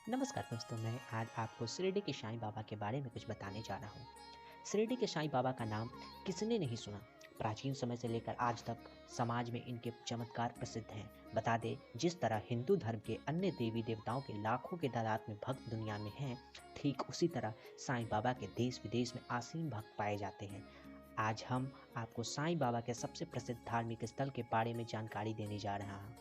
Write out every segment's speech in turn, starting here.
नमस्कार दोस्तों, मैं आज आपको शिरडी के साईं बाबा के बारे में कुछ बताने जा रहा हूँ। शिरडी के साईं बाबा का नाम किसने नहीं सुना। प्राचीन समय से लेकर आज तक समाज में इनके चमत्कार प्रसिद्ध हैं। बता दें, जिस तरह हिंदू धर्म के अन्य देवी देवताओं के लाखों के तादाद में भक्त दुनिया में हैं, ठीक उसी तरह साईं बाबा के देश विदेश में असीम भक्त पाए जाते हैं। आज हम आपको साईं बाबा के सबसे प्रसिद्ध धार्मिक स्थल के बारे में जानकारी देने जा रहा हूँ।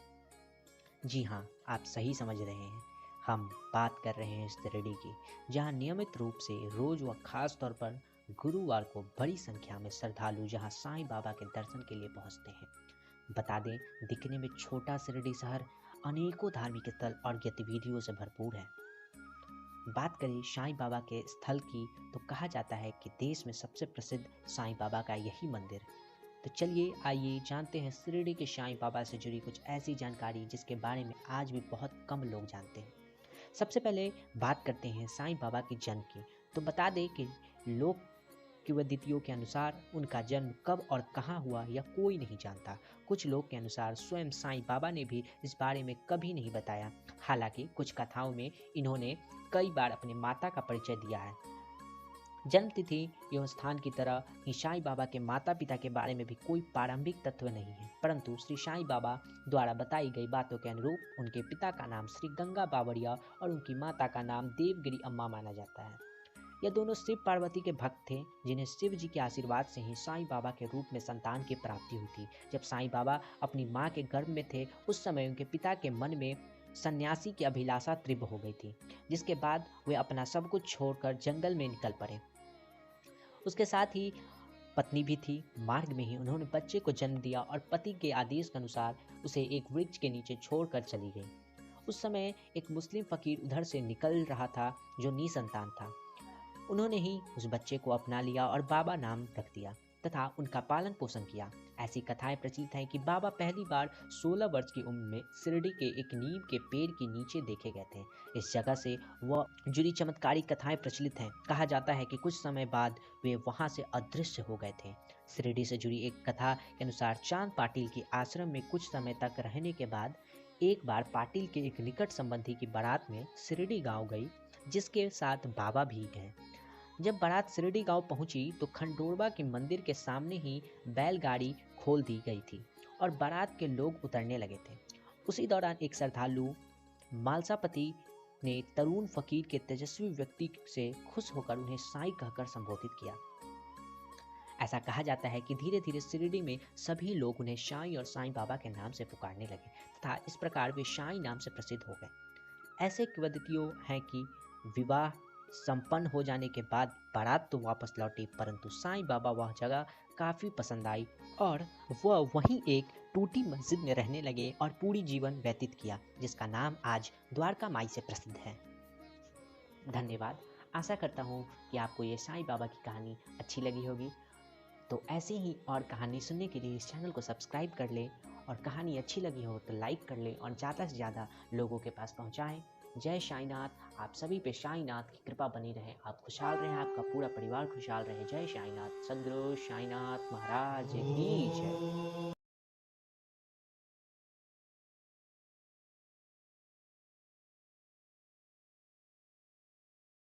जी हाँ, आप सही समझ रहे हैं। हम बात कर रहे हैं शिरडी की, जहाँ नियमित रूप से रोज व खास तौर पर गुरुवार को बड़ी संख्या में श्रद्धालु जहाँ साईं बाबा के दर्शन के लिए पहुँचते हैं। बता दें, दिखने में छोटा शिरडी शहर अनेकों धार्मिक स्थल और गतिविधियों से भरपूर है। बात करें साईं बाबा के स्थल की, तो कहा जाता है कि देश में सबसे प्रसिद्ध साईं बाबा का यही मंदिर। तो चलिए आइए जानते हैं शिरडी के साईं बाबा से जुड़ी कुछ ऐसी जानकारी जिसके बारे में आज भी बहुत कम लोग जानते हैं। सबसे पहले बात करते हैं साईं बाबा के जन्म की। तो बता दें कि लोक किंवदंतियों के अनुसार उनका जन्म कब और कहाँ हुआ यह कोई नहीं जानता। कुछ लोग के अनुसार स्वयं साईं बाबा ने भी इस बारे में कभी नहीं बताया। हालांकि कुछ कथाओं में इन्होंने कई बार अपने माता का परिचय दिया है। जन्म तिथि एवं स्थान की तरह ही साईं बाबा के माता पिता के बारे में भी कोई प्रारंभिक तत्व नहीं है, परंतु श्री साईं बाबा द्वारा बताई गई बातों के अनुरूप उनके पिता का नाम श्री गंगा बावड़िया और उनकी माता का नाम देवगिरी अम्मा माना जाता है। यह दोनों शिव पार्वती के भक्त थे, जिन्हें शिव जी के आशीर्वाद से ही साईं बाबा के रूप में संतान की प्राप्ति हुई थी। जब साईं बाबा अपनी मां के गर्भ में थे, उस समय उनके पिता के मन में सन्यासी की अभिलाषा तीव्र हो गई थी, जिसके बाद वे अपना सब कुछ छोड़कर जंगल में निकल पड़े। उसके साथ ही पत्नी भी थी। मार्ग में ही उन्होंने बच्चे को जन्म दिया और पति के आदेश के अनुसार उसे एक वृक्ष के नीचे छोड़कर चली गई। उस समय एक मुस्लिम फकीर उधर से निकल रहा था, जो निसंतान था। उन्होंने ही उस बच्चे को अपना लिया और बाबा नाम रख दिया तथा उनका पालन पोषण किया। ऐसी कथाएं प्रचलित हैं कि बाबा पहली बार 16 वर्ष की उम्र में शिरडी के एक नीम के पेड़ के नीचे देखे गए थे। इस जगह से वह जुड़ी चमत्कारिक कथाएं प्रचलित हैं। कहा जाता है कि कुछ समय बाद वे वहां से अदृश्य हो गए थे। शिरडी से जुड़ी एक कथा के अनुसार चांद पाटिल के आश्रम में कुछ समय तक रहने के बाद एक बार पाटिल के एक निकट संबंधी की बारात में शिरडी गांव गई, जिसके साथ बाबा भी गए। जब बारात शिरडी गांव पहुंची तो खंडोरबा के मंदिर के सामने ही बैलगाड़ी खोल दी गई थी और बारात के लोग उतरने लगे थे। उसी दौरान एक श्रद्धालु मालसापति ने तरुण फकीर के तेजस्वी व्यक्ति से खुश होकर उन्हें साईं कहकर संबोधित किया। ऐसा कहा जाता है कि धीरे धीरे शिरडी में सभी लोग उन्हें साईं और साईं बाबा के नाम से पुकारने लगे तथा इस प्रकार वे साईं नाम से प्रसिद्ध हो गए। ऐसे किंवदंतियों हैं कि विवाह संपन्न हो जाने के बाद बारात तो वापस लौटी, परंतु साईं बाबा वह जगह काफ़ी पसंद आई और वह वहीं एक टूटी मस्जिद में रहने लगे और पूरी जीवन व्यतीत किया, जिसका नाम आज द्वारका माई से प्रसिद्ध है। धन्यवाद। आशा करता हूँ कि आपको ये साईं बाबा की कहानी अच्छी लगी होगी। तो ऐसे ही और कहानी सुनने के लिए इस चैनल को सब्सक्राइब कर लें और कहानी अच्छी लगी हो तो लाइक कर लें और ज़्यादा से ज़्यादा लोगों के पास पहुँचाएँ। जय साईनाथ। आप सभी पे साईनाथ की कृपा बनी रहे, आप खुशहाल रहें, आपका पूरा परिवार खुशहाल रहे। जय साईनाथ। सद्गुरु साईनाथ महाराज की जय।